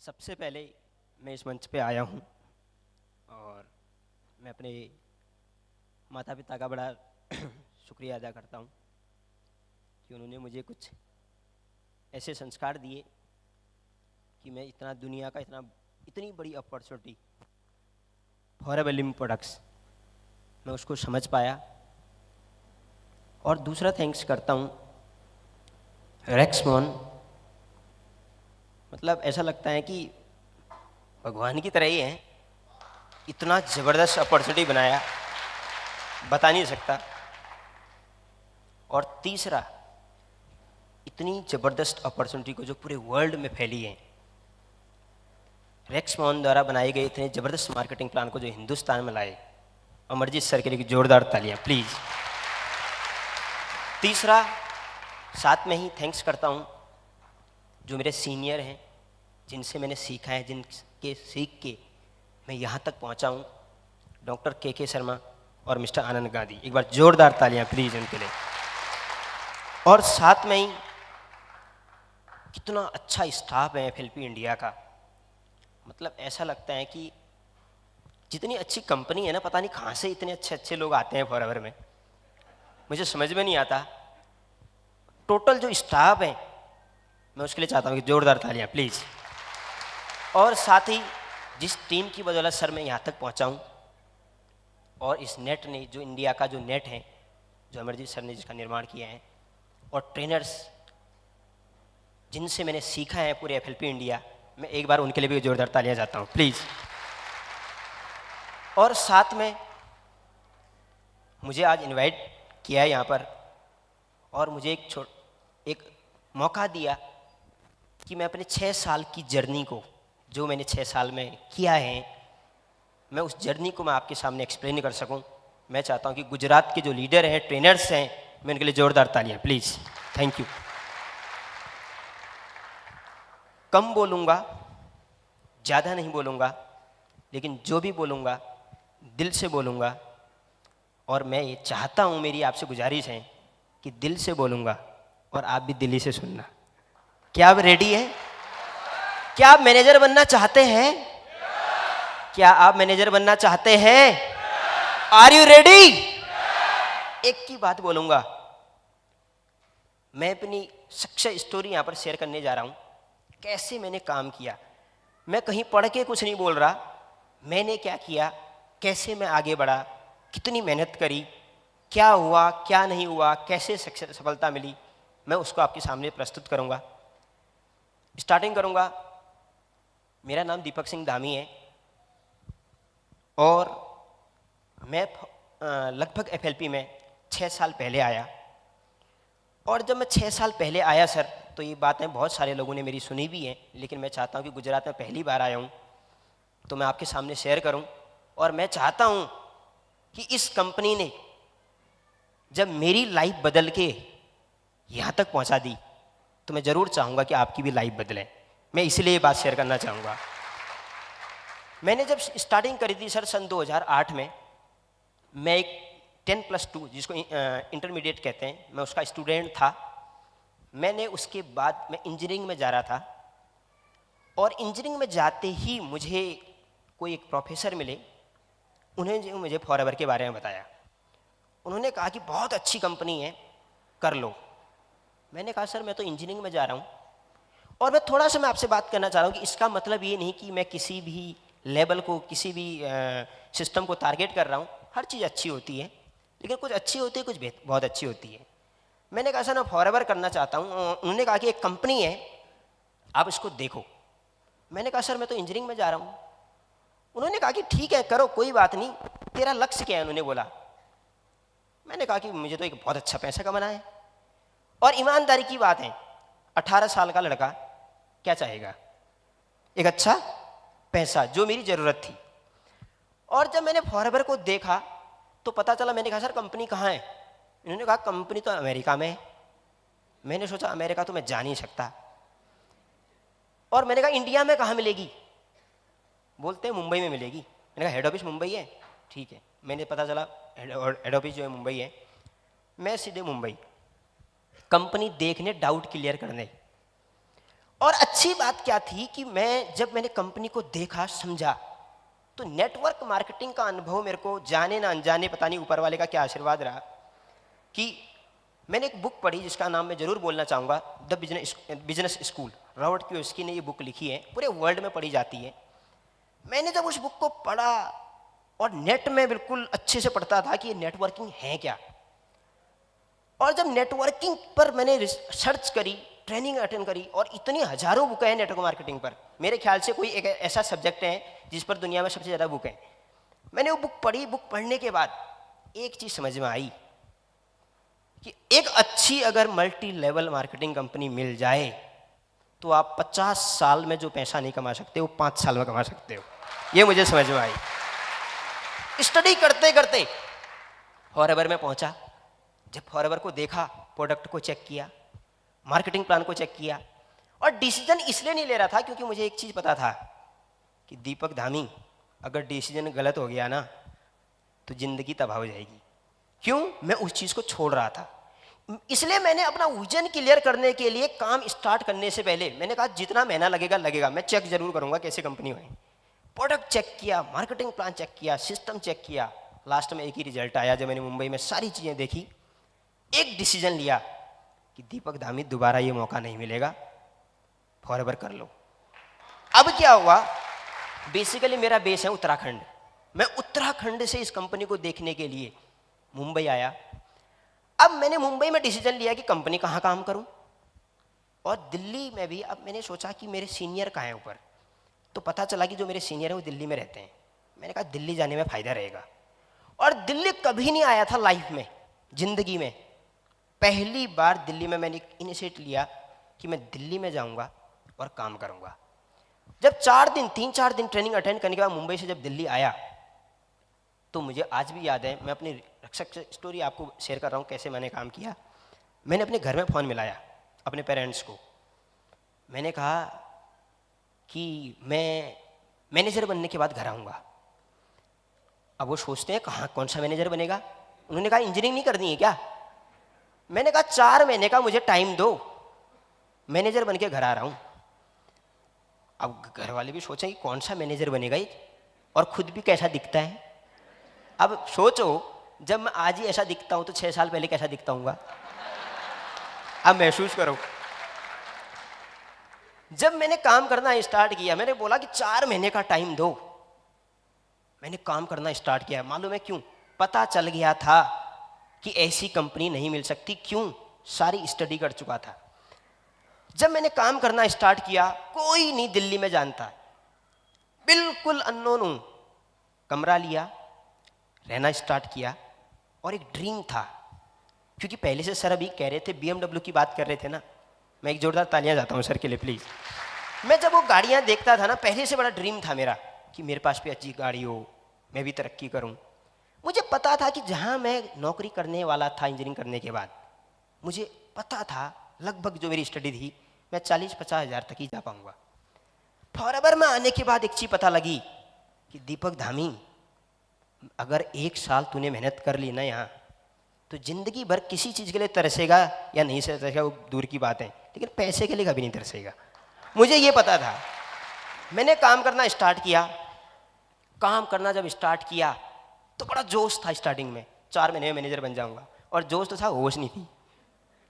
सबसे पहले मैं इस मंच पे आया हूँ और मैं अपने माता पिता का बड़ा शुक्रिया अदा करता हूँ कि उन्होंने मुझे कुछ ऐसे संस्कार दिए कि मैं इतना दुनिया का इतनी बड़ी अपॉर्चुनिटी फॉरेवर लिविंग प्रोडक्ट्स मैं उसको समझ पाया। और दूसरा थैंक्स करता हूँ रेक्समॉन, मतलब ऐसा लगता है कि भगवान की तरह ही हैं, इतना ज़बरदस्त अपॉर्चुनिटी बनाया बता नहीं सकता। और तीसरा, इतनी ज़बरदस्त अपॉर्चुनिटी को जो पूरे वर्ल्ड में फैली है, रेक्समॉन द्वारा बनाए गए इतने ज़बरदस्त मार्केटिंग प्लान को जो हिंदुस्तान में लाए, अमरजीत सर के लिए जोरदार तालियां प्लीज़। तीसरा, साथ में ही थैंक्स करता हूँ जो मेरे सीनियर हैं, जिनसे मैंने सीखा है, जिनके सीख के मैं यहाँ तक पहुँचा हूँ, डॉक्टर के शर्मा और मिस्टर आनंद गांधी। एक बार जोरदार तालियां प्लीज़ उनके लिए। और साथ में ही कितना अच्छा स्टाफ है FLP इंडिया का, मतलब ऐसा लगता है कि जितनी अच्छी कंपनी है ना, पता नहीं कहाँ से इतने अच्छे अच्छे लोग आते हैं फॉरएवर में, मुझे समझ में नहीं आता। टोटल जो स्टाफ है मैं उसके लिए चाहता हूँ कि जोरदार तालियां प्लीज़। और साथ ही जिस टीम की बदौलत सर मैं यहाँ तक पहुँचा हूँ, और इस नेट ने, जो इंडिया का जो नेट है, जो अमरजीत सर ने जिसका निर्माण किया है, और ट्रेनर्स जिनसे मैंने सीखा है पूरे FLP इंडिया, मैं एक बार उनके लिए भी जोरदार तालियां चाहता हूँ प्लीज़। और साथ में मुझे आज इनवाइट किया है यहाँ पर, और मुझे एक मौका दिया कि मैं अपने 6 साल की जर्नी को, जो मैंने 6 साल में किया है, मैं उस जर्नी को मैं आपके सामने एक्सप्लेन कर सकूं। मैं चाहता हूं कि गुजरात के जो लीडर हैं, ट्रेनर्स हैं, मैं उनके लिए जोरदार तालियां प्लीज़। Thank you. कम बोलूँगा, ज़्यादा नहीं बोलूँगा, लेकिन जो भी बोलूँगा दिल से बोलूँगा। और मैं ये चाहता हूँ, मेरी आपसे गुजारिश है कि दिल से बोलूँगा और आप भी दिल्ली से सुनना। क्या आप रेडी हैं? क्या आप मैनेजर बनना चाहते हैं? क्या आप मैनेजर बनना चाहते हैं? Are you ready? एक की बात बोलूँगा, मैं अपनी सक्सेस स्टोरी यहाँ पर शेयर करने जा रहा हूँ, कैसे मैंने काम किया। मैं कहीं पढ़ के कुछ नहीं बोल रहा, मैंने क्या किया, कैसे मैं आगे बढ़ा, कितनी मेहनत करी, क्या हुआ क्या नहीं हुआ, कैसे सफलता मिली, मैं उसको आपके सामने प्रस्तुत करूँगा। स्टार्टिंग करूँगा। मेरा नाम दीपक सिंह धामी है और मैं लगभग FLP में 6 साल पहले आया। और जब मैं 6 साल पहले आया सर, तो ये बातें बहुत सारे लोगों ने मेरी सुनी भी हैं, लेकिन मैं चाहता हूँ कि गुजरात में पहली बार आया हूँ तो मैं आपके सामने शेयर करूँ। और मैं चाहता हूँ कि इस कंपनी ने जब मेरी लाइफ बदल के यहाँ तक पहुँचा दी, तो मैं ज़रूर चाहूँगा कि आपकी भी लाइफ बदले। मैं इसलिए ये बात शेयर करना चाहूँगा। मैंने जब स्टार्टिंग करी थी सर सन 2008 में, मैं एक 10+2 जिसको इंटरमीडिएट कहते हैं, मैं उसका स्टूडेंट था। मैंने उसके बाद मैं इंजीनियरिंग में जा रहा था, और इंजीनियरिंग में जाते ही मुझे कोई एक प्रोफेसर मिले, उन्होंने मुझे फॉरएवर के बारे में बताया। उन्होंने कहा कि बहुत अच्छी कंपनी है, कर लो। मैंने कहा सर मैं तो इंजीनियरिंग में जा रहा हूँ, और मैं थोड़ा सा मैं आपसे बात करना चाह रहा हूँ कि इसका मतलब ये नहीं कि मैं किसी भी लेवल को, किसी भी सिस्टम को टारगेट कर रहा हूँ। हर चीज़ अच्छी होती है, लेकिन कुछ अच्छी होती है, कुछ बहुत अच्छी होती है। मैंने कहा सर मैं फॉरएवर करना चाहता हूँ। उन्होंने कहा कि एक कंपनी है, आप इसको देखो। मैंने कहा सर मैं तो इंजीनियरिंग में जा रहा हूँ। उन्होंने कहा कि ठीक है करो, कोई बात नहीं, तेरा लक्ष्य क्या है? उन्होंने बोला। मैंने कहा कि मुझे तो एक बहुत अच्छा पैसा कमाना है। और ईमानदारी की बात है, 18 साल का लड़का क्या चाहेगा? एक अच्छा पैसा, जो मेरी ज़रूरत थी। और जब मैंने फॉरएवर को देखा तो पता चला, मैंने कहा सर कंपनी कहाँ है? इन्होंने कहा कंपनी तो अमेरिका में है। मैंने सोचा अमेरिका तो मैं जा नहीं सकता। और मैंने कहा इंडिया में कहाँ मिलेगी? बोलते हैं मुंबई में मिलेगी। मैंने कहा हेड ऑफिस मुंबई है? ठीक है। मैंने पता चला हेड ऑफिस जो है मुंबई है। मैं सीधे मुंबई कंपनी देखने, डाउट क्लियर करने। और अच्छी बात क्या थी कि जब मैंने कंपनी को देखा समझा, तो नेटवर्क मार्केटिंग का अनुभव मेरे को जाने ना अनजाने पता नहीं ऊपर वाले का क्या आशीर्वाद रहा कि मैंने एक बुक पढ़ी जिसका नाम मैं जरूर बोलना चाहूँगा, the business school. Robert Kiyosaki ने ये बुक लिखी है, पूरे वर्ल्ड में पढ़ी जाती है। मैंने जब उस बुक को पढ़ा और नेट में बिल्कुल अच्छे से पढ़ता था कि ये नेटवर्किंग है क्या, और जब नेटवर्किंग पर मैंने सर्च करी, ट्रेनिंग अटेंड करी, और इतनी हजारों बुक है नेटवर्क मार्केटिंग पर, मेरे ख्याल से कोई एक ऐसा सब्जेक्ट है जिस पर दुनिया में सबसे ज़्यादा बुक है। मैंने वो बुक पढ़ी। बुक पढ़ने के बाद एक चीज़ समझ में आई कि एक अच्छी अगर मल्टी लेवल मार्केटिंग कंपनी मिल जाए तो आप 50 साल में जो पैसा नहीं कमा सकते वो 5 साल में कमा सकते हो। ये मुझे समझ में आई। स्टडी करते करते फॉरएवर में पहुंचा। जब फॉरएवर को देखा, प्रोडक्ट को चेक किया, मार्केटिंग प्लान को चेक किया, और डिसीजन इसलिए नहीं ले रहा था क्योंकि मुझे एक चीज़ पता था कि दीपक धामी, अगर डिसीजन गलत हो गया ना तो ज़िंदगी तबाह हो जाएगी। क्यों? मैं उस चीज़ को छोड़ रहा था। इसलिए मैंने अपना विजन क्लियर करने के लिए काम स्टार्ट करने से पहले मैंने कहा जितना महीना लगेगा लगेगा, मैं चेक जरूर करूँगा कैसे कंपनी होए। प्रोडक्ट चेक किया, मार्केटिंग प्लान चेक किया, सिस्टम चेक किया। लास्ट में एक ही रिजल्ट आया। जब मैंने मुंबई में सारी चीज़ें देखी, एक डिसीजन लिया कि दीपक धामी दोबारा ये मौका नहीं मिलेगा, फॉरएवर कर लो। अब क्या हुआ, बेसिकली मेरा बेस है उत्तराखंड। मैं उत्तराखंड से इस कंपनी को देखने के लिए मुंबई आया। अब मैंने मुंबई में डिसीजन लिया कि कंपनी कहाँ काम करूं, और दिल्ली में भी अब मैंने सोचा कि मेरे सीनियर कहाँ हैं ऊपर। तो पता चला कि जो मेरे सीनियर हैं वो दिल्ली में रहते हैं। मैंने कहा दिल्ली जाने में फ़ायदा रहेगा। और दिल्ली कभी नहीं आया था लाइफ में, ज़िंदगी में पहली बार दिल्ली में मैंने इनिशिएटिव लिया कि मैं दिल्ली में जाऊंगा और काम करूंगा। जब 3-4 दिन ट्रेनिंग अटेंड करने के बाद मुंबई से जब दिल्ली आया, तो मुझे आज भी याद है, मैं अपनी रक्षक स्टोरी आपको शेयर कर रहा हूँ कैसे मैंने काम किया। मैंने अपने घर में फ़ोन मिलाया अपने पेरेंट्स को। मैंने कहा कि मैं मैनेजर बनने के बाद घर आऊँगा। अब वो सोचते हैं कहाँ कौन सा मैनेजर बनेगा। उन्होंने कहा इंजीनियरिंग नहीं करनी है क्या? मैंने कहा 4 महीने का मुझे टाइम दो, मैनेजर बन के घर आ रहा हूँ। अब घर वाले भी सोचें कि कौन सा मैनेजर बनेगा ये, और खुद भी कैसा दिखता है। अब सोचो, जब मैं आज ही ऐसा दिखता हूँ तो 6 साल पहले कैसा दिखता हूँगा। अब महसूस करो। जब मैंने काम करना स्टार्ट किया, मैंने बोला कि 4 महीने का टाइम दो। मैंने काम करना स्टार्ट किया। मालूम है क्यों? पता चल गया था कि ऐसी कंपनी नहीं मिल सकती। क्यों? सारी स्टडी कर चुका था। जब मैंने काम करना स्टार्ट किया, कोई नहीं दिल्ली में जानता, बिल्कुल अननोन हूं। कमरा लिया, रहना स्टार्ट किया, और एक ड्रीम था, क्योंकि पहले से सर अभी कह रहे थे BMW की बात कर रहे थे ना। मैं एक जोरदार तालियां जाता हूं सर के लिए प्लीज। मैं जब वो गाड़ियां देखता था ना, पहले से बड़ा ड्रीम था मेरा कि मेरे पास भी अच्छी गाड़ी हो, मैं भी तरक्की करूं। मुझे पता था कि जहां मैं नौकरी करने वाला था इंजीनियरिंग करने के बाद, मुझे पता था लगभग जो मेरी स्टडी थी मैं 40-50 हज़ार तक ही जा पाऊंगा। फॉरएवर में आने के बाद एक चीज़ पता लगी कि दीपक धामी, अगर 1 साल तूने मेहनत कर ली ना यहाँ, तो जिंदगी भर किसी चीज़ के लिए तरसेगा या नहीं तरसेगा वो दूर की बात है, लेकिन पैसे के लिए कभी नहीं तरसेगा। मुझे ये पता था। मैंने काम करना स्टार्ट किया। काम करना जब स्टार्ट किया तो बड़ा जोश था स्टार्टिंग में, 4 महीने में मैनेजर बन जाऊंगा। और जोश तो था, होश नहीं थी।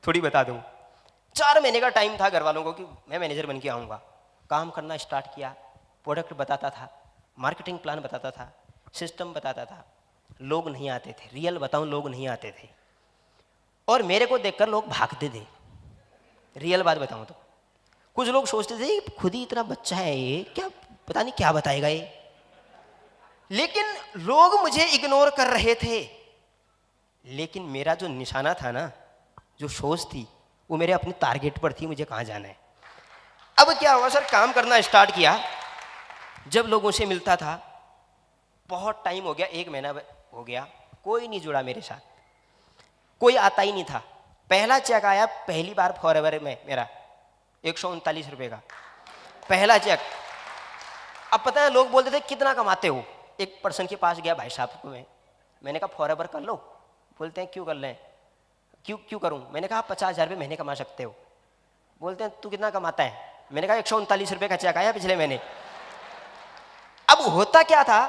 थोड़ी बता दूं, 4 महीने का टाइम था घर वालों को कि मैं मैनेजर बन के आऊँगा। काम करना स्टार्ट किया, प्रोडक्ट बताता था, मार्केटिंग प्लान बताता था, सिस्टम बताता था। लोग नहीं आते थे, रियल बताऊं, लोग नहीं आते थे, और मेरे को देखकर लोग भागते थे। रियल बात बताऊं तो कुछ लोग सोचते थे खुद ही इतना बच्चा है ये, क्या पता नहीं क्या बताएगा ये। लेकिन लोग मुझे इग्नोर कर रहे थे। लेकिन मेरा जो निशाना था ना, जो सोच थी, वो मेरे अपने टारगेट पर थी, मुझे कहाँ जाना है। अब क्या हुआ सर, काम करना स्टार्ट किया। जब लोगों से मिलता था, बहुत टाइम हो गया, 1 महीना हो गया, कोई नहीं जुड़ा मेरे साथ, कोई आता ही नहीं था। पहला चेक आया पहली बार फॉरएवर में मेरा 139 रुपये का पहला चेक। अब पता है लोग बोलते थे कितना कमाते हो। एक पर्सन के पास गया, भाई साहब को मैंने कहा फॉरएवर कर लो। बोलते हैं क्यों कर लें, क्यों करूं? मैंने कहा 50,000 रुपये महीने कमा सकते हो। बोलते हैं तू कितना कमाता है? मैंने कहा 139 रुपये का चेक आया पिछले महीने। अब होता क्या था,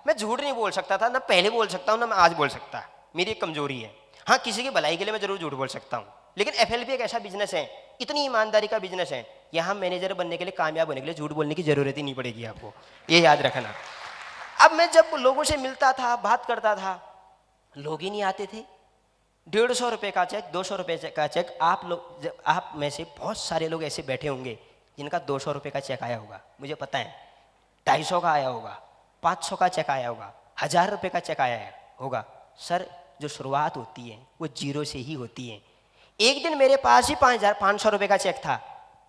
मैं झूठ नहीं बोल सकता था, ना पहले बोल सकता हूँ ना मैं आज बोल सकता, मेरी एक कमजोरी है। हाँ, किसी की भलाई के लिए मैं जरूर झूठ बोल सकता हूँ, लेकिन एफएलपी एक ऐसा बिजनेस है, इतनी ईमानदारी का बिजनेस है, यहाँ मैनेजर बनने के लिए, कामयाब होने के लिए झूठ बोलने की जरूरत ही नहीं पड़ेगी आपको, ये याद रखना। अब मैं जब लोगों से मिलता था, बात करता था, लोग ही नहीं आते थे। 150 रुपये का चेक, 200 रुपये का चेक, आप में से बहुत सारे लोग ऐसे बैठे होंगे जिनका 200 रुपये का चेक आया होगा, मुझे पता है। 250 का आया होगा, 500 का चेक आया होगा, 1000 रुपये का चेक आया होगा। सर, जो शुरुआत होती है वो जीरो से ही होती है। एक दिन मेरे पास ही 500 रुपये का चेक था,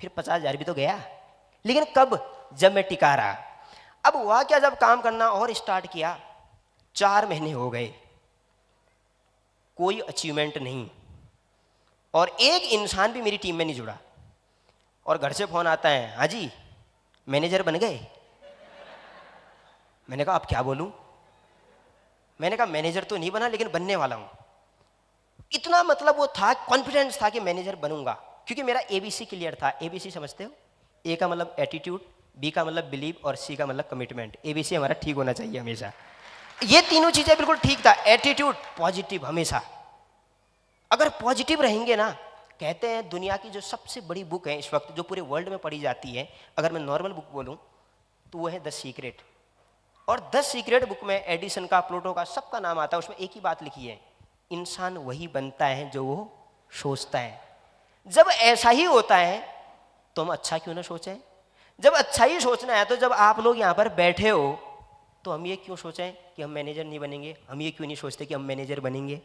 फिर 50,000 भी तो गया, लेकिन कब? जब मैं टिका रहा। अब हुआ क्या, जब काम करना और स्टार्ट किया, 4 महीने हो गए, कोई अचीवमेंट नहीं, और एक इंसान भी मेरी टीम में नहीं जुड़ा। और घर से फोन आता है, हाँ जी मैनेजर बन गए। मैंने कहा अब क्या बोलूं? मैंने कहा मैनेजर तो नहीं बना, लेकिन बनने वाला हूं। इतना मतलब वो था, कॉन्फिडेंस था कि मैनेजर बनूंगा, क्योंकि मेरा एबीसी क्लियर था। एबीसी समझते हो? ए का मतलब एटीट्यूड, बी का मतलब बिलीव, और सी का मतलब कमिटमेंट। एबीसी हमारा ठीक होना चाहिए हमेशा। ये तीनों चीजें बिल्कुल ठीक था। एटीट्यूड पॉजिटिव हमेशा, अगर पॉजिटिव रहेंगे ना, कहते हैं दुनिया की जो सबसे बड़ी बुक है इस वक्त, जो पूरे वर्ल्ड में पढ़ी जाती है, अगर मैं नॉर्मल बुक बोलूं तो वो है द सीक्रेट। और द सीक्रेट बुक में एडिसन का, प्लूटो का, सबका नाम आता है। उसमें एक ही बात लिखी है, इंसान वही बनता है जो वो सोचता है। जब ऐसा ही होता है तो हम अच्छा क्यों ना सोचें? जब अच्छा ही सोचना है तो जब आप लोग यहाँ पर बैठे हो तो हम ये क्यों सोचें कि हम मैनेजर नहीं बनेंगे? हम ये क्यों नहीं सोचते कि हम मैनेजर बनेंगे?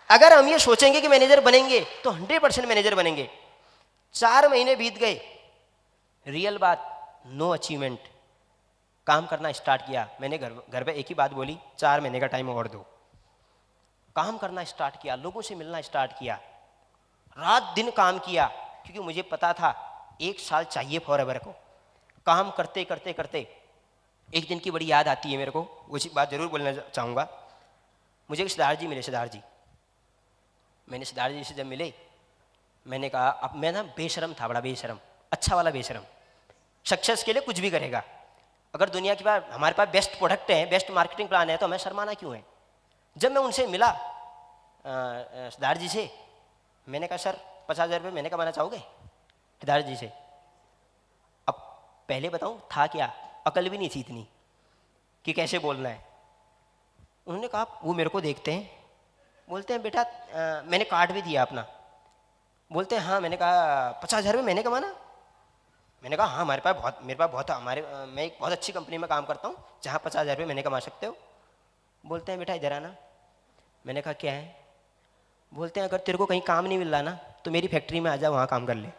अगर हम ये सोचेंगे कि मैनेजर बनेंगे तो 100% मैनेजर बनेंगे। 4 महीने बीत गए, रियल बात, नो अचीवमेंट। काम करना स्टार्ट किया मैंने, घर पे एक ही बात बोली, 4 महीने का टाइम और दो। काम करना स्टार्ट किया, लोगों से मिलना स्टार्ट किया, रात दिन काम किया, क्योंकि मुझे पता था 1 साल चाहिए फॉरएवर को। काम करते करते करते एक दिन की बड़ी याद आती है मेरे को, उसी बात जरूर बोलना चाहूँगा। मुझे सिद्धार्थ जी मिले, सिद्धार्थ जी। मैंने सिद्धार्थ जी से जब मिले, मैंने कहा, अब मैं ना बेशरम था, बड़ा बेशरम, अच्छा वाला बेशरम, सक्सेस के लिए कुछ भी करेगा। अगर दुनिया के पास, हमारे पास बेस्ट प्रोडक्ट है, बेस्ट मार्केटिंग प्लान है, तो हमें शर्माना क्यों है? जब मैं उनसे मिला सिद्धार्थ जी से, मैंने कहा सर 50,000 रुपये महीने कमाना चाहोगे? सिद्धार्थ जी से, अब पहले बताऊं था क्या, अकल भी नहीं थी इतनी कि कैसे बोलना है। उन्होंने कहा, वो मेरे को देखते हैं, बोलते हैं बेटा मैंने कार्ड भी दिया अपना, बोलते हैं हाँ। मैंने कहा 50,000 रुपये महीने कमाना? मैंने कहा हाँ, मेरे पास बहुत हमारे मैं एक बहुत अच्छी कंपनी में काम करता हूँ जहाँ 50,000 रुपये महीने कमा सकते हो। बोलते हैं बेटा इधर आना। मैंने कहा क्या है? बोलते हैं अगर तेरे को कहीं काम नहीं मिल रहा ना तो मेरी फैक्ट्री में आ जा, वहाँ काम कर ले।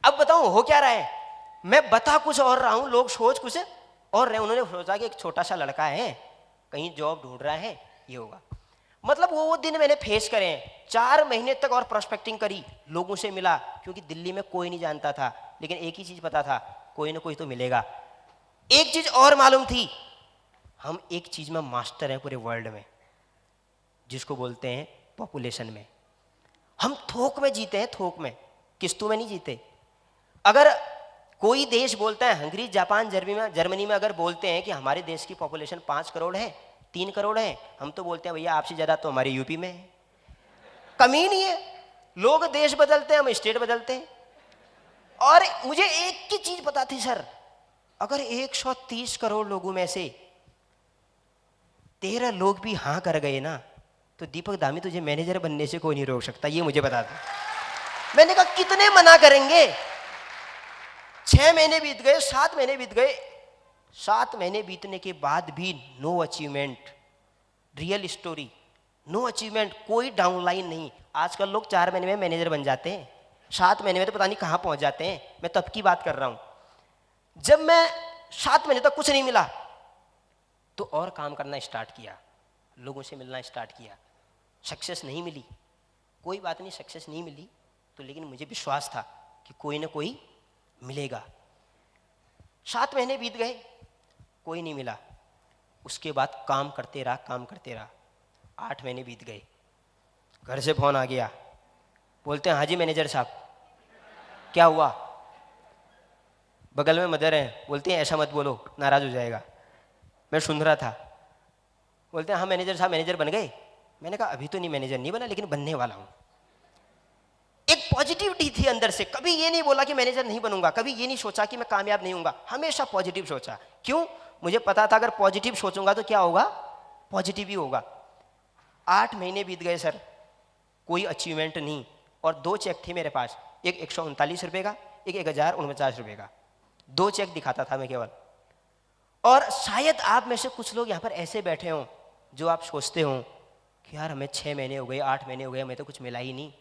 अब बताऊँ हो क्या रहा है? मैं बता कुछ और रहा हूँ, लोग सोच कुछ और रहे। उन्होंने सोचा कि एक छोटा सा लड़का है, कहीं जॉब ढूंढ रहा है, ये होगा। मतलब वो दिन मैंने फेस करे हैं। 4 महीने तक और प्रोस्पेक्टिंग करी, लोगों से मिला, क्योंकि दिल्ली में कोई नहीं जानता था, लेकिन एक ही चीज पता था, कोई ना कोई तो मिलेगा। एक चीज और मालूम थी, हम एक चीज में मास्टर हैं पूरे वर्ल्ड में, जिसको बोलते हैं पॉपुलेशन में। हम थोक में जीते हैं, थोक में, किस्तों में नहीं जीते। अगर कोई देश बोलता है, हंगरी, जापान, जर्मनी में अगर बोलते हैं कि हमारे देश की पॉपुलेशन 5 करोड़ है, 3 करोड़ है, हम तो बोलते हैं भैया आपसे ज्यादा तो हमारे यूपी में है। कमी नहीं है। लोग देश बदलते हैं, हम स्टेट बदलते हैं। और मुझे एक की चीज पता थी सर, अगर 130 करोड़ लोगों में से 13 लोग भी हाँ कर गए ना, तो दीपक दामी तुझे मैनेजर बनने से कोई नहीं रोक सकता, ये मुझे बता दो। मैंने कहा कितने मना करेंगे? 6 महीने बीत गए, 7 महीने बीत गए। 7 महीने बीतने के बाद भी know achievement. Real story, know achievement, कोई डाउनलाइन नहीं। आजकल लोग 4 महीने में मैनेजर बन जाते हैं, 7 महीने में तो पता नहीं कहाँ पहुंच जाते हैं। मैं तब की बात कर रहा हूं। जब मैं 7 महीने तक कुछ नहीं मिला तो और काम करना स्टार्ट किया, लोगों से मिलना स्टार्ट किया। सक्सेस नहीं मिली, कोई बात नहीं, सक्सेस नहीं मिली तो, लेकिन मुझे विश्वास था कि कोई ना कोई मिलेगा। 7 महीने बीत गए, कोई नहीं मिला। उसके बाद काम करते रहा, काम करते रहा। 8 महीने बीत गए, घर से फोन आ गया, बोलते हैं हाँ जी मैनेजर साहब, क्या हुआ? बगल में मदर है, बोलती हैं ऐसा मत बोलो, नाराज हो जाएगा। मैं सुन रहा था, बोलते हैं हाँ मैनेजर साहब मैनेजर बन गए। मैंने कहा अभी तो नहीं मैनेजर नहीं बना, लेकिन बनने वाला हूँ। एक पॉजिटिविटी थी अंदर से, कभी ये नहीं बोला कि मैनेजर नहीं बनूंगा, कभी ये नहीं सोचा कि मैं कामयाब नहीं होऊंगा, हमेशा पॉजिटिव सोचा। क्यों? मुझे पता था अगर पॉजिटिव सोचूंगा तो क्या होगा, पॉजिटिव ही होगा। 8 महीने बीत गए सर, कोई अचीवमेंट नहीं, और 2 चेक थे मेरे पास, एक 139 रुपये का, एक 1049 रुपये का, 2 चेक दिखाता था मैं केवल। और शायद आप में से कुछ लोग यहाँ पर ऐसे बैठे हों जो आप सोचते हो कि यार हमें 6 महीने हो गए, 8 महीने हो गए, हमें तो कुछ मिला ही नहीं।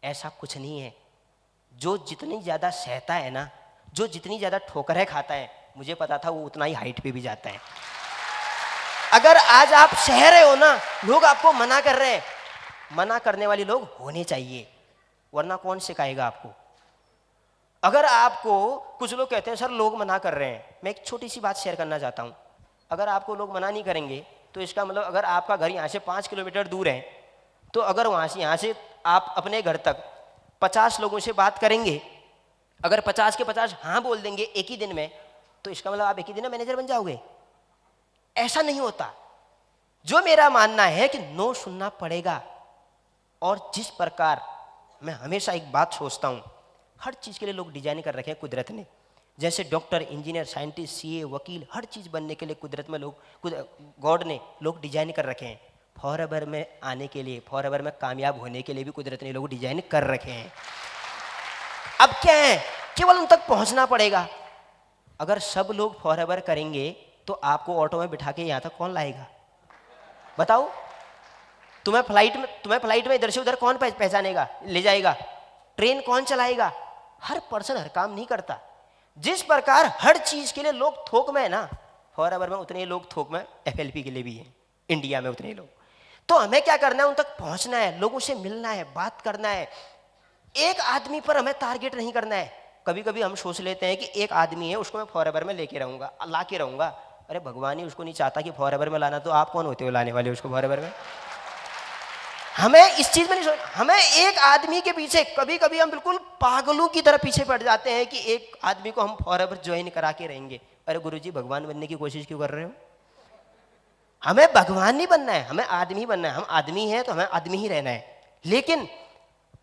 ऐसा कुछ नहीं है। जो जितनी ज़्यादा सहता है ना, जो जितनी ज़्यादा ठोकरें खाता है, मुझे पता था वो उतना ही हाइट पे भी जाता है। अगर आज आप सह रहे हो ना, लोग आपको मना कर रहे हैं, मना करने वाले लोग होने चाहिए, वरना कौन सिखाएगा आपको। अगर आपको कुछ लोग कहते हैं सर लोग मना कर रहे हैं, मैं एक छोटी सी बात शेयर करना चाहता हूँ। अगर आपको लोग मना नहीं करेंगे तो इसका मतलब अगर आपका घर यहाँ से 5 किलोमीटर दूर है, तो अगर यहाँ से आप अपने घर तक 50 लोगों से बात करेंगे, अगर 50 के 50 हाँ बोल देंगे एक ही दिन में, तो इसका मतलब आप एक ही दिन में मैनेजर बन जाओगे? ऐसा नहीं होता। जो मेरा मानना है कि नो सुनना पड़ेगा। और जिस प्रकार मैं हमेशा एक बात सोचता हूँ, हर चीज़ के लिए लोग डिजाइन कर रखे हैं कुदरत ने। जैसे डॉक्टर, इंजीनियर, साइंटिस्ट, सीए, वकील, हर चीज़ बनने के लिए कुदरत में गॉड ने लोग डिजाइन कर रखे हैं। फॉरएवर में आने के लिए, फॉरएवर में कामयाब होने के लिए भी कुदरत ने लोग डिजाइन कर रखे हैं। अब क्या है, केवल उन तक पहुंचना पड़ेगा। अगर सब लोग फॉरएवर करेंगे तो आपको ऑटो में बिठा के यहाँ तक कौन लाएगा? बताओ। तुम्हें फ्लाइट में इधर से उधर कौन पहचानेगा, ले जाएगा? ट्रेन कौन चलाएगा? हर पर्सन हर काम नहीं करता। जिस प्रकार हर चीज के लिए लोग थोक में है ना, फॉरएवर में उतने लोग थोक में एफएलपी के लिए भी हैं, इंडिया में उतने लोग। तो हमें क्या करना है, उन तक पहुंचना है, लोगों से मिलना है, बात करना है। एक आदमी पर हमें टारगेट नहीं करना है। कभी कभी हम सोच लेते हैं कि एक आदमी है, उसको मैं फॉरएवर में लेके रहूंगा, ला के रहूंगा। अरे भगवान ही उसको नहीं चाहता कि फॉरएवर में लाना, तो आप कौन होते हो लाने वाले उसको फॉरएवर में? हमें इस चीज में नहीं सोच, हमें एक आदमी के पीछे, कभी कभी हम बिल्कुल पागलों की तरह पीछे पड़ जाते हैं कि एक आदमी को हम फॉरएवर ज्वाइन करा के रहेंगे। अरे गुरुजी भगवान बनने की कोशिश क्यों कर रहे हो? हमें भगवान नहीं बनना है, हमें आदमी बनना है। हम आदमी हैं तो हमें आदमी ही रहना है। लेकिन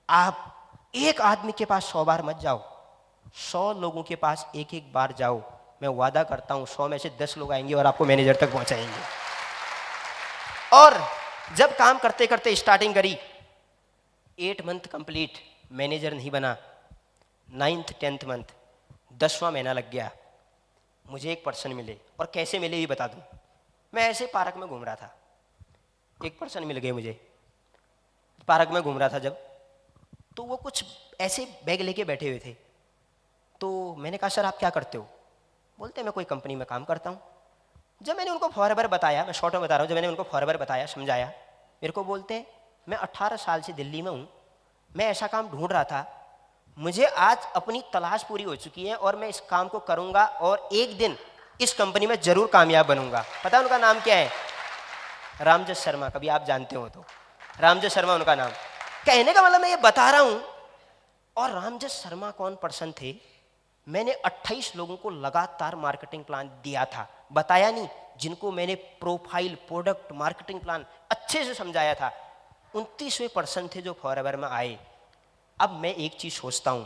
आप एक आदमी के पास 100 बार मत जाओ, 100 लोगों के पास एक एक बार जाओ। मैं वादा करता हूं 100 में से 10 लोग आएंगे और आपको मैनेजर तक पहुंचाएंगे। और जब काम करते करते स्टार्टिंग करी, 8 मंथ कंप्लीट, मैनेजर नहीं बना। 9th 10th मंथ, 10वां महीना लग गया, मुझे एक पर्सन मिले। और कैसे मिले ये बता दूं। मैं ऐसे पार्क में घूम रहा था, एक पर्सन मिल गए मुझे। पार्क में घूम रहा था जब, तो वो कुछ ऐसे बैग लेके बैठे हुए थे। तो मैंने कहा सर आप क्या करते हो? बोलते मैं कोई कंपनी में काम करता हूँ। जब मैंने उनको फॉरएवर बताया, मैं शॉर्ट में बता रहा हूँ, जब मैंने उनको फॉरएवर बताया, समझाया, मेरे को बोलते हैं मैं 18 साल से दिल्ली में हूँ, मैं ऐसा काम ढूंढ रहा था, मुझे आज अपनी तलाश पूरी हो चुकी है और मैं इस काम को करूँगा और एक दिन इस कंपनी में जरूर कामयाब बनूंगा। पता है उनका नाम क्या है? रामजस शर्मा। कभी आप जानते हो तो रामजस शर्मा उनका नाम। कहने का मतलब मैं ये बता रहा हूँ। और रामजस शर्मा कौन पर्सन थे? मैंने 28 लोगों को लगातार मार्केटिंग प्लान दिया था, बताया नहीं, जिनको मैंने प्रोफाइल, प्रोडक्ट, मार्केटिंग प्लान अच्छे से समझाया था। 29वें पर्सन थे जो फॉरएवर में आए। अब मैं एक चीज सोचता हूं,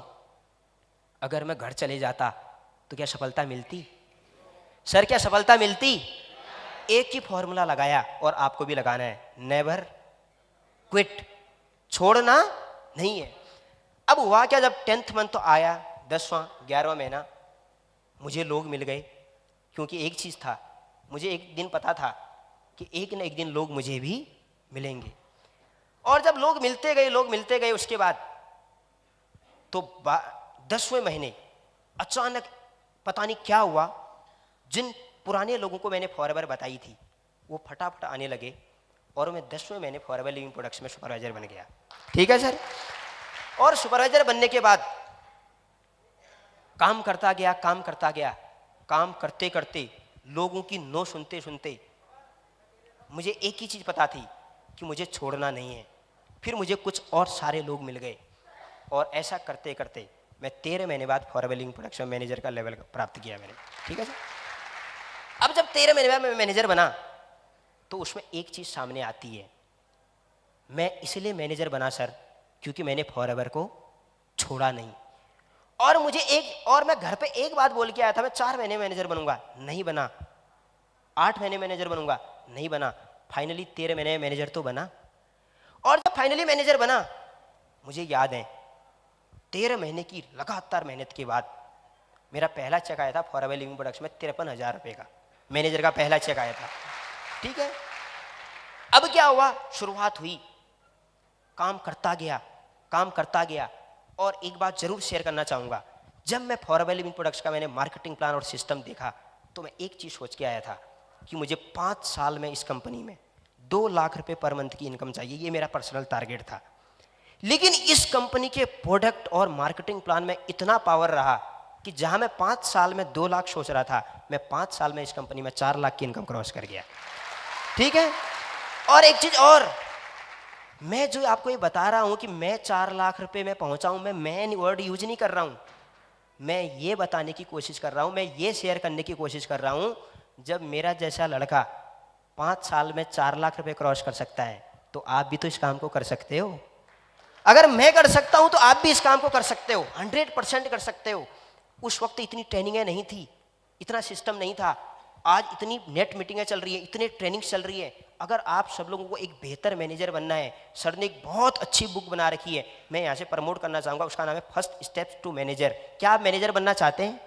अगर मैं घर चले जाता तो क्या सफलता मिलती? सर क्या सफलता मिलती? एक ही फॉर्मूला लगाया और आपको भी लगाना है, नेवर क्विट, छोड़ना नहीं है। अब हुआ क्या, जब 10th मंथ तो आया, 10वां 11वां महीना, मुझे लोग मिल गए। क्योंकि एक चीज था, मुझे एक दिन पता था कि एक न एक दिन लोग मुझे भी मिलेंगे। और जब लोग मिलते गए उसके बाद तो 10वें महीने अचानक पता नहीं क्या हुआ, जिन पुराने लोगों को मैंने फॉरएवर बताई थी वो फटाफट आने लगे और मैं 10वें महीने फॉरएवर लिविंग प्रोडक्ट्स में सुपरवाइजर बन गया। ठीक है सर। और सुपरवाइजर बनने के बाद काम करता गया, काम करते करते लोगों की नो सुनते सुनते मुझे एक ही चीज पता थी कि मुझे छोड़ना नहीं है। फिर मुझे कुछ और सारे लोग मिल गए और ऐसा करते करते मैं 13 महीने बाद फॉरएवर लिविंग प्रोडक्ट्स में मैनेजर का लेवल प्राप्त किया मैंने। ठीक है सर। अब जब 13 महीने बाद मैं मैनेजर बना तो उसमें एक चीज सामने आती है, मैं इसलिए मैनेजर बना सर क्योंकि मैंने फॉरएवर को छोड़ा नहीं। और मुझे मैं घर पे एक बात बोल के आया था, मैं 4 महीने मैनेजर बनूंगा, नहीं बना। 8 महीने मैनेजर बनूंगा, नहीं बना। फाइनली 13 महीने मैनेजर तो बना। और जब फाइनली मैनेजर बना, मुझे याद है 13 महीने की लगातार मेहनत के बाद मेरा पहला चेक आया था फॉरएवर लिविंग प्रोडक्ट्स में 53,000 रुपये का, मैनेजर का पहला चेक आया था। ठीक है। अब क्या हुआ, शुरुआत हुई, काम करता गया। और एक बात जरूर शेयर करना चाहूंगा, जब मैं फॉरएवर लिविंग प्रोडक्ट्स का मैंने मार्केटिंग प्लान और सिस्टम देखा तो मैं एक चीज सोच के आया था कि मुझे 5 साल में इस कंपनी में 2 लाख रुपए पर मंथ की इनकम चाहिए, ये मेरा पर्सनल टारगेट था। लेकिन इस कंपनी के प्रोडक्ट और मार्केटिंग प्लान में इतना पावर रहा कि जहां मैं 5 साल में 2 लाख सोच रहा था, मैं 5 साल में इस कंपनी में 4 लाख की इनकम क्रॉस कर गया। ठीक है। और एक चीज और, मैं जो आपको ये बता रहा हूं कि मैं 4 लाख रुपए में पहुंचा हूं, मैं वर्ड यूज नहीं कर रहा हूं, मैं ये बताने की कोशिश कर रहा हूं, मैं ये शेयर करने की कोशिश कर रहा हूं, जब मेरा जैसा लड़का 5 साल में 4 लाख रुपए क्रॉस कर सकता है तो आप भी तो इस काम को कर सकते हो। अगर मैं कर सकता हूं तो आप भी इस काम को कर सकते हो, 100% कर सकते हो। उस वक्त इतनी ट्रेनिंगें नहीं थी, इतना सिस्टम नहीं था। आज इतनी नेट मीटिंगें चल रही है, इतने ट्रेनिंग्स चल रही है। अगर आप सब लोगों को एक बेहतर मैनेजर बनना है, सर ने एक बहुत अच्छी बुक बना रखी है, मैं यहाँ से प्रमोट करना चाहूँगा, उसका नाम है फर्स्ट स्टेप्स टू मैनेजर। क्या आप मैनेजर बनना चाहते हैं?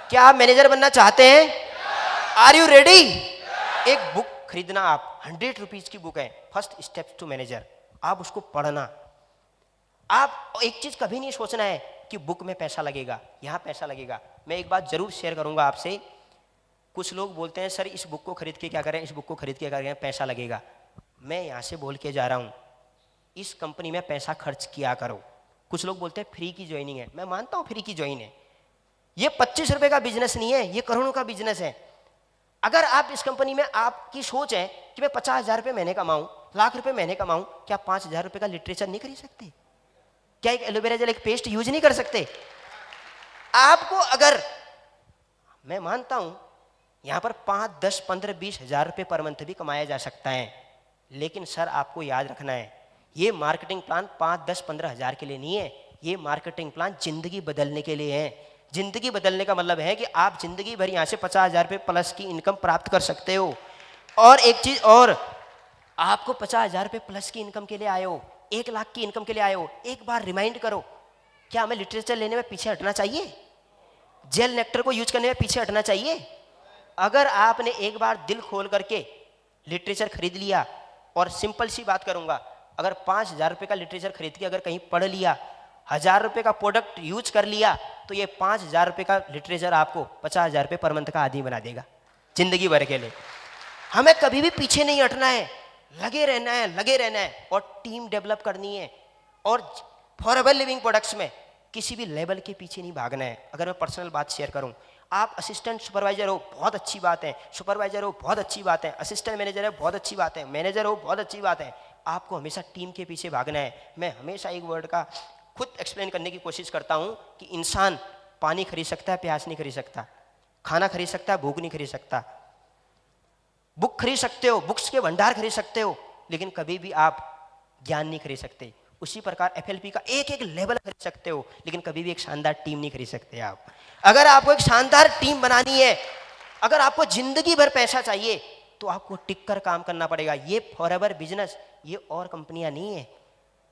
क्या आप मैनेजर बनना चाहते हैं? Are you ready? एक बुक खरीदना, आप 100 रुपीज़ की बुक है, फर्स्ट स्टेप्स टू मैनेजर। आप उसको पढ़ना। आप एक चीज़ कभी नहीं सोचना है कि बुक में पैसा लगेगा, यहाँ पैसा लगेगा। मैं एक बात जरूर शेयर करूँगा आपसे, कुछ लोग बोलते हैं सर इस बुक को खरीद के क्या करें, इस बुक को खरीद के क्या करें, पैसा लगेगा। मैं यहाँ से बोल के जा रहा हूँ, इस कंपनी में पैसा खर्च किया करो। कुछ लोग बोलते हैं फ्री की ज्वाइनिंग है, मैं मानता हूँ फ्री की ज्वाइन है। ये 25 रुपये का बिजनेस नहीं है, ये करोड़ों का बिजनेस है। अगर आप इस कंपनी में, आपकी सोच है कि मैं 50,000 रुपये महीने कमाऊँ, लाख रुपये महीने कमाऊँ, क्या 5,000 रुपये का लिटरेचर नहीं खरीद सकते? क्या एक एलोवेरा जेल, एक पेस्ट यूज नहीं कर सकते? आपको अगर, मैं मानता हूं यहां पर 5, 10, 15, 20 हजार रुपये पर मंथ भी कमाया जा सकता है, लेकिन सर आपको याद रखना है, ये मार्केटिंग प्लान 5, 10, 15 हजार के लिए नहीं है, ये मार्केटिंग प्लान जिंदगी बदलने के लिए है। जिंदगी बदलने का मतलब है कि आप जिंदगी भर यहां से 50,000 रुपये प्लस की इनकम प्राप्त कर सकते हो। और एक चीज और, आपको 50,000 रुपये प्लस की इनकम के लिए आए हो, 1 लाख की इनकम के लिए आए हो, एक बार रिमाइंड करो, क्या हमें लिटरेचर लेने में पीछे हटना चाहिए? जेल नेक्टर को यूज करने में पीछे हटना चाहिए? अगर आपने एक बार दिल खोल करके लिटरेचर खरीद लिया, और सिंपल सी बात करूंगा, अगर 5,000 रुपये का लिटरेचर खरीद के अगर कहीं पढ़ लिया, 1,000 रुपये का प्रोडक्ट यूज कर लिया, तो ये 5,000 रुपये का लिटरेचर आपको 50,000 रुपये पर मंथ का आदमी बना देगा जिंदगी भर के लिए। हमें कभी भी पीछे नहीं हटना है, लगे रहना है और टीम डेवलप करनी है। और फॉरएवर लिविंग प्रोडक्ट्स में किसी भी लेवल के पीछे नहीं भागना है। अगर मैं पर्सनल बात शेयर करूं, आप असिस्टेंट सुपरवाइजर हो, बहुत अच्छी बात है, सुपरवाइजर हो, बहुत अच्छी बात है, असिस्टेंट मैनेजर है, बहुत अच्छी बात है, मैनेजर हो, बहुत अच्छी बात है। आपको हमेशा टीम के पीछे भागना है। मैं हमेशा एक वर्ड का खुद एक्सप्लेन करने की कोशिश करता हूं कि इंसान पानी खरीद सकता है, प्यास नहीं खरीद सकता, खाना खरीद सकता है, भूख नहीं खरीद सकता। बुक खरीद सकते हो, बुक्स के भंडार खरीद सकते हो, लेकिन कभी भी आप ज्ञान नहीं खरीद सकते। उसी प्रकार एफएलपी का एक एक लेवल खरीद सकते हो, लेकिन कभी भी एक शानदार टीम नहीं खरीद सकते आप। अगर आपको एक शानदार टीम बनानी है, अगर आपको जिंदगी भर पैसा चाहिए, तो आपको टिक कर काम करना पड़ेगा। ये फॉरएवर बिजनेस, ये और कंपनियां नहीं है,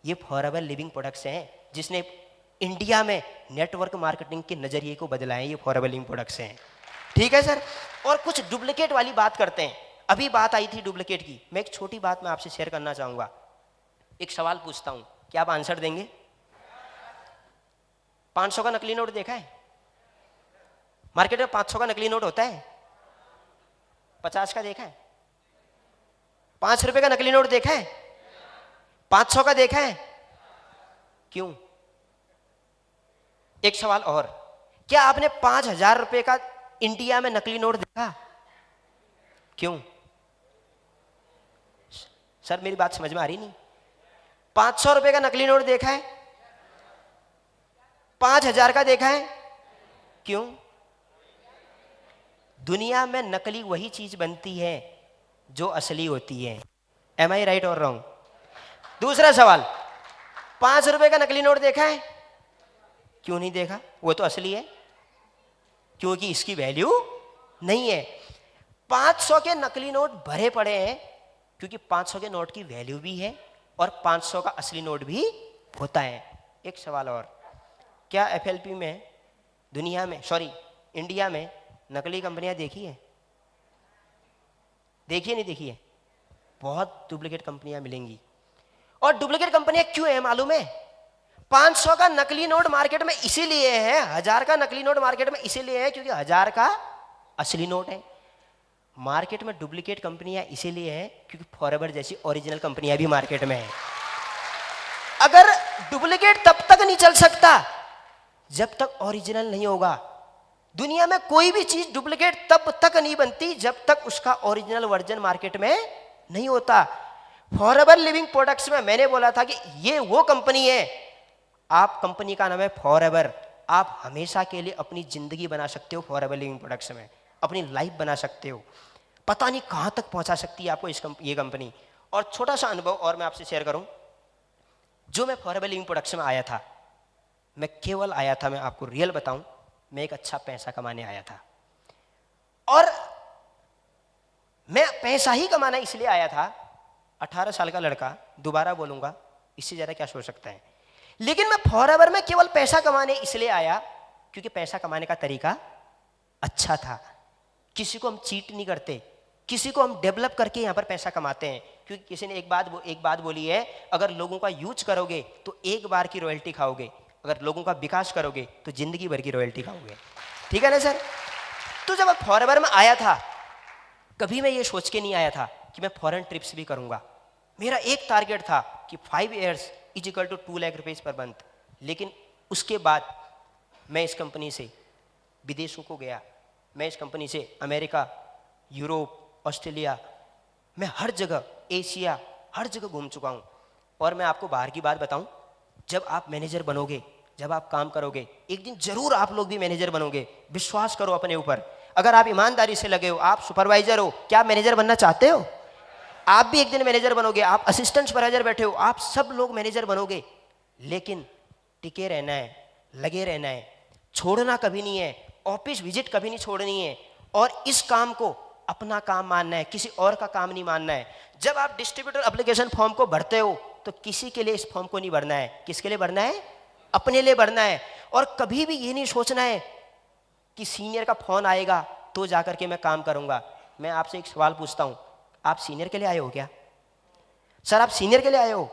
ये फॉरएवर लिविंग प्रोडक्ट्स हैं, जिसने इंडिया में नेटवर्क मार्केटिंग के नजरिए को बदला है। ये फॉरएवर लिविंग प्रोडक्ट्स हैं। ठीक है सर। और कुछ डुप्लीकेट वाली बात करते हैं। अभी बात आई थी डुप्लीकेट की, मैं एक छोटी बात मैं आपसे शेयर करना चाहूंगा। एक सवाल पूछता हूं, क्या आप आंसर देंगे? 500 का नकली नोट देखा है? मार्केट में 500 का नकली नोट होता है? 50 का देखा है? 5 रुपए का नकली नोट देखा है? 500 का देखा है? क्यों? एक सवाल और, क्या आपने 5,000 रुपए का इंडिया में नकली नोट देखा? क्यों? सर मेरी बात समझ में आ रही नहीं। 500 रुपए का नकली नोट देखा है? 5,000 का देखा है? क्यों? दुनिया में नकली वही चीज बनती है जो असली होती है। एम आई राइट और रॉन्ग? दूसरा सवाल, 5 रुपए का नकली नोट देखा है? क्यों नहीं देखा? वो तो असली है, क्योंकि इसकी वैल्यू नहीं है। 500 के नकली नोट भरे पड़े हैं, क्योंकि 500 के नोट की वैल्यू भी है और 500 का असली नोट भी होता है। एक सवाल और, क्या एफएलपी में दुनिया में, सॉरी इंडिया में नकली कंपनियां देखी है? देखिए नहीं देखी है? बहुत डुप्लीकेट कंपनियां मिलेंगी। और डुप्लीकेट कंपनियां क्यों है मालूम है? 500 का नकली नोट मार्केट में इसीलिए है, 1000 का नकली नोट मार्केट में इसीलिए है क्योंकि 1000 का असली नोट है। मार्केट में डुप्लीकेट कंपनियां इसीलिए है क्योंकि फॉरएवर जैसी ओरिजिनल कंपनियां भी मार्केट में है। अगर डुप्लीकेट तब तक नहीं चल सकता जब तक ओरिजिनल नहीं होगा। दुनिया में कोई भी चीज डुप्लीकेट तब तक नहीं बनती जब तक उसका ओरिजिनल वर्जन मार्केट में नहीं होता। फॉरएवर लिविंग प्रोडक्ट्स में मैंने बोला था कि ये वो कंपनी है, आप कंपनी का नाम है फॉरएवर, आप हमेशा के लिए अपनी जिंदगी बना सकते हो फॉरएवर लिविंग प्रोडक्ट्स में, अपनी लाइफ बना सकते हो। पता नहीं कहां तक पहुंचा सकती है आपको ये कंपनी। और छोटा सा अनुभव और मैं आपसे शेयर करूं, जो मैं फॉरएवर लिविंग प्रोडक्ट्स में आया था, मैं केवल आया था, मैं आपको रियल बताऊं, मैं एक अच्छा पैसा कमाने आया था। और मैं पैसा ही कमाना इसलिए आया था, 18 साल का लड़का, दोबारा बोलूंगा, इससे ज्यादा क्या सोच सकता है। लेकिन मैं फॉरएवर में केवल पैसा कमाने इसलिए आया क्योंकि पैसा कमाने का तरीका अच्छा था। किसी को हम चीट नहीं करते, किसी को हम डेवलप करके यहां पर पैसा कमाते हैं। क्योंकि किसी ने एक बात बोली है, अगर लोगों का यूज करोगे तो एक बार की रॉयल्टी खाओगे, अगर लोगों का विकास करोगे तो जिंदगी भर की रॉयल्टी खाओगे। ठीक है ना सर? तो जब मैं फॉरएवर में आया था, कभी मैं ये सोच के नहीं आया था कि मैं फॉरेन ट्रिप्स भी करूंगा। मेरा एक टारगेट था कि 5 years is equal to 2 lakh rupees per month. लेकिन उसके बाद मैं इस कंपनी से विदेशों को गया, मैं इस कंपनी से अमेरिका, यूरोप, ऑस्ट्रेलिया, मैं हर जगह, एशिया, हर जगह घूम चुका हूँ। और मैं आपको बाहर की बात बताऊं, जब आप मैनेजर बनोगे, जब आप काम करोगे, एक दिन जरूर आप लोग भी मैनेजर बनोगे। विश्वास करो अपने ऊपर। अगर आप ईमानदारी से लगे हो, आप सुपरवाइजर हो, क्या आप मैनेजर बनना चाहते हो? आप भी एक दिन मैनेजर बनोगे। आप असिस्टेंट सुपरवाइजर बैठे हो, आप सब लोग मैनेजर बनोगे। लेकिन टिके रहना है, लगे रहना है, छोड़ना कभी नहीं है, ऑफिस विजिट कभी नहीं छोड़नी है, और इस काम को अपना काम मानना है, किसी और का काम नहीं मानना है। जब आप डिस्ट्रीब्यूटर एप्लीकेशन फॉर्म को भरते हो तो किसी के लिए इस फॉर्म को नहीं भरना है। किसके लिए भरना है? अपने लिए भरना है। और कभी भी ये नहीं सोचना है कि सीनियर का फोन आएगा तो जाकर के मैं काम करूंगा। मैं आपसे एक सवाल पूछता हूं, आप सीनियर के लिए आए हो क्या? सर आप सीनियर के लिए आए हो?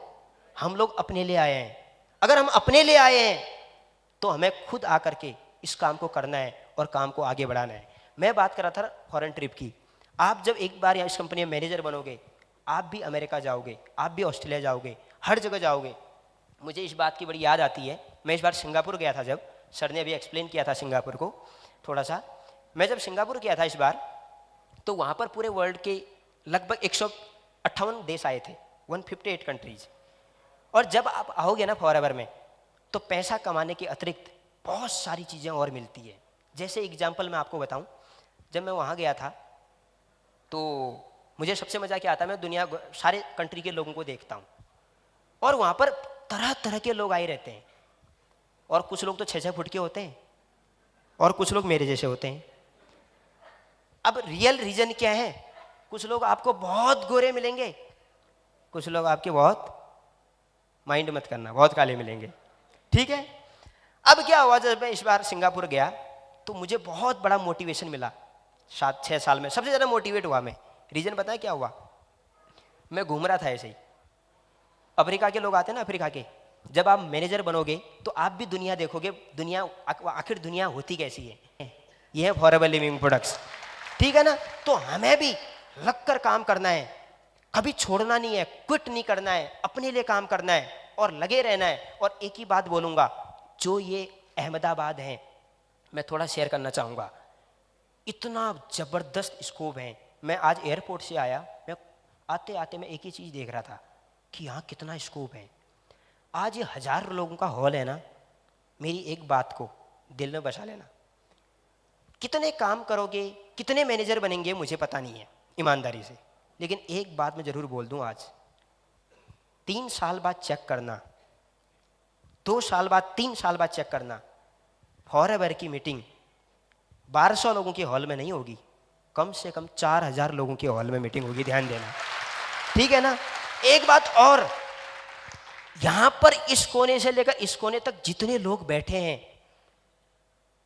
हम लोग अपने लिए आए हैं। अगर हम अपने लिए आए हैं तो हमें खुद आकर के इस काम को करना है और काम को आगे बढ़ाना है। मैं बात कर रहा था फॉरेन ट्रिप की। आप जब एक बार यहाँ इस कंपनी में मैनेजर बनोगे, आप भी अमेरिका जाओगे, आप भी ऑस्ट्रेलिया जाओगे, हर जगह जाओगे। मुझे इस बात की बड़ी याद आती है, मैं इस बार सिंगापुर गया था, जब सर ने अभी एक्सप्लेन किया था सिंगापुर को थोड़ा सा। मैं जब सिंगापुर गया था इस बार, तो वहाँ पर पूरे वर्ल्ड के लगभग 158 देश आए थे, 158 कंट्रीज। और जब आप आओगे ना फॉरएवर में, तो पैसा कमाने के अतिरिक्त बहुत सारी चीज़ें और मिलती है। जैसे एग्जाम्पल मैं आपको बताऊं, जब मैं वहाँ गया था तो मुझे सबसे मज़ा क्या आता है, मैं दुनिया सारे कंट्री के लोगों को देखता हूँ और वहाँ पर तरह तरह के लोग आए रहते हैं। और कुछ लोग तो 6-6 फुट के होते हैं और कुछ लोग मेरे जैसे होते हैं। अब रियल रीजन क्या है? कुछ लोग आपको बहुत गोरे मिलेंगे, कुछ लोग आपके बहुत, माइंड मत करना, बहुत काले मिलेंगे। ठीक है? अब क्या हुआ, जब मैं इस बार सिंगापुर गया तो मुझे बहुत बड़ा मोटिवेशन मिला। 7-6 साल में सबसे ज़्यादा मोटिवेट हुआ मैं। रीजन पता है क्या हुआ? मैं घूम रहा था ऐसे ही, अफ्रीका के लोग आते हैं ना, अफ्रीका के, जब आप मैनेजर बनोगे तो आप भी दुनिया देखोगे, दुनिया आखिर दुनिया होती कैसी है। ये है फॉरएवर लिविंग प्रोडक्ट्स। ठीक है ना? तो हमें भी लगकर काम करना है, कभी छोड़ना नहीं है, क्विट नहीं करना है, अपने लिए काम करना है और लगे रहना है। और एक ही बात बोलूँगा, जो ये अहमदाबाद है, मैं थोड़ा शेयर करना चाहूँगा। इतना ज़बरदस्त स्कोप है। मैं आज एयरपोर्ट से आया, मैं आते आते मैं एक ही चीज़ देख रहा था कि यहाँ कितना स्कोप है। आज ये 1000 लोगों का हॉल है ना, मेरी एक बात को दिल में बसा लेना, कितने काम करोगे, कितने मैनेजर बनेंगे मुझे पता नहीं है ईमानदारी से, लेकिन एक बात मैं ज़रूर बोल दूं आज, 3 साल बाद चेक करना, 2 साल बाद, 3 साल बाद चेक करना, फॉरएवर की मीटिंग 1200 लोगों के हॉल में नहीं होगी, कम से कम 4000 लोगों के हॉल में मीटिंग होगी, ध्यान देना, ठीक है ना। एक बात और, यहां पर इस कोने से लेकर इस कोने तक जितने लोग बैठे हैं,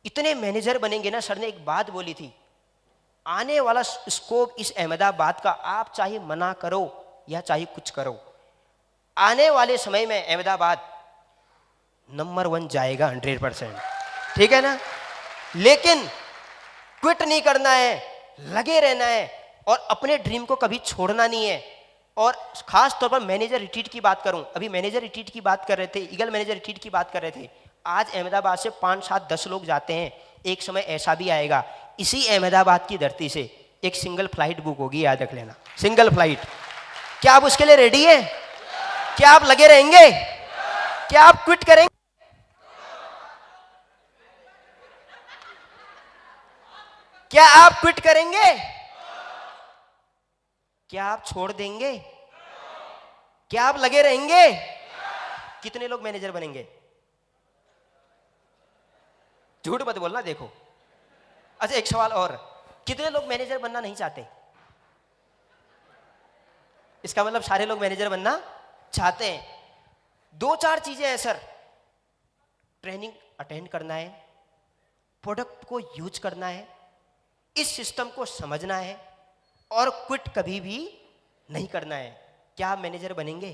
इतने मैनेजर बनेंगे ना। सर ने एक बात बोली थी, आने वाला स्कोप इस अहमदाबाद का, आप चाहे मना करो या चाहे कुछ करो, आने वाले समय में अहमदाबाद नंबर 1 जाएगा 100%, ठीक है ना। लेकिन क्विट नहीं करना है, लगे रहना है और अपने ड्रीम को कभी छोड़ना नहीं है। और खास तौर पर मैनेजर रिट्रीट की बात करूं, अभी मैनेजर रिट्रीट की बात कर रहे थे, ईगल मैनेजर रिट्रीट की बात कर रहे थे, आज अहमदाबाद से 5, 7, 10 लोग जाते हैं। एक समय ऐसा भी आएगा इसी अहमदाबाद की धरती से एक सिंगल फ्लाइट बुक होगी, याद रख लेना, सिंगल फ्लाइट। क्या आप उसके लिए रेडी हैं? क्या आप लगे रहेंगे? क्या आप क्विट करेंगे? क्या आप क्विट करेंगे? क्या आप छोड़ देंगे? क्या आप लगे रहेंगे? कितने लोग मैनेजर बनेंगे? झूठ मत बोलना, देखो। अच्छा एक सवाल और, कितने लोग मैनेजर बनना नहीं चाहते? इसका मतलब सारे लोग मैनेजर बनना चाहते हैं। 2-4 चीजें हैं सर, ट्रेनिंग अटेंड करना है, प्रोडक्ट को यूज करना है, इस सिस्टम को समझना है और क्विट कभी भी नहीं करना है। क्या आप मैनेजर बनेंगे?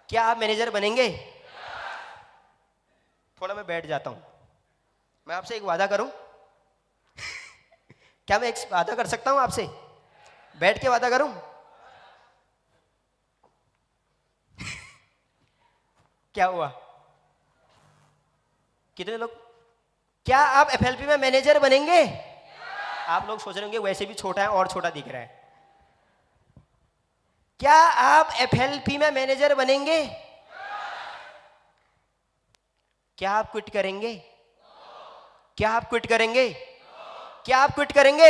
क्या आप मैनेजर बनेंगे? थोड़ा मैं बैठ जाता हूं, मैं आपसे एक वादा करूं क्या मैं एक वादा कर सकता हूं आपसे? बैठ के वादा करूं? क्या हुआ? कितने लोग? क्या आप एफएलपी में मैनेजर बनेंगे? आप लोग सोच रहे होंगे वैसे भी छोटा है और छोटा दिख रहा है। क्या आप एफएलपी में मैनेजर बनेंगे? क्या आप क्विट करेंगे? क्या आप क्विट करेंगे? क्या आप क्विट करेंगे?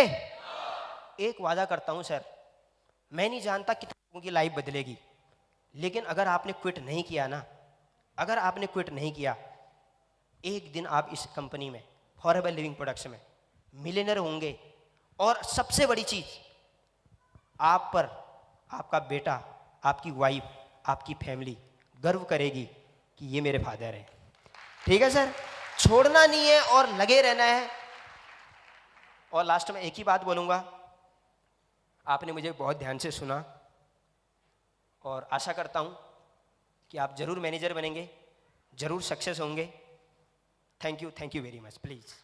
एक वादा करता हूं सर, मैं नहीं जानता कितने लोगों की लाइफ बदलेगी, लेकिन अगर आपने क्विट नहीं किया ना, अगर आपने क्विट नहीं किया, एक दिन आप इस कंपनी में, फॉरएवर लिविंग प्रोडक्ट्स में मिलियनर होंगे। और सबसे बड़ी चीज, आप पर आपका बेटा, आपकी वाइफ, आपकी फैमिली गर्व करेगी कि ये मेरे फादर हैं। ठीक है सर, छोड़ना नहीं है और लगे रहना है। और लास्ट में एक ही बात बोलूंगा, आपने मुझे बहुत ध्यान से सुना और आशा करता हूं कि आप जरूर मैनेजर बनेंगे, जरूर सक्सेस होंगे। Thank you very much. Please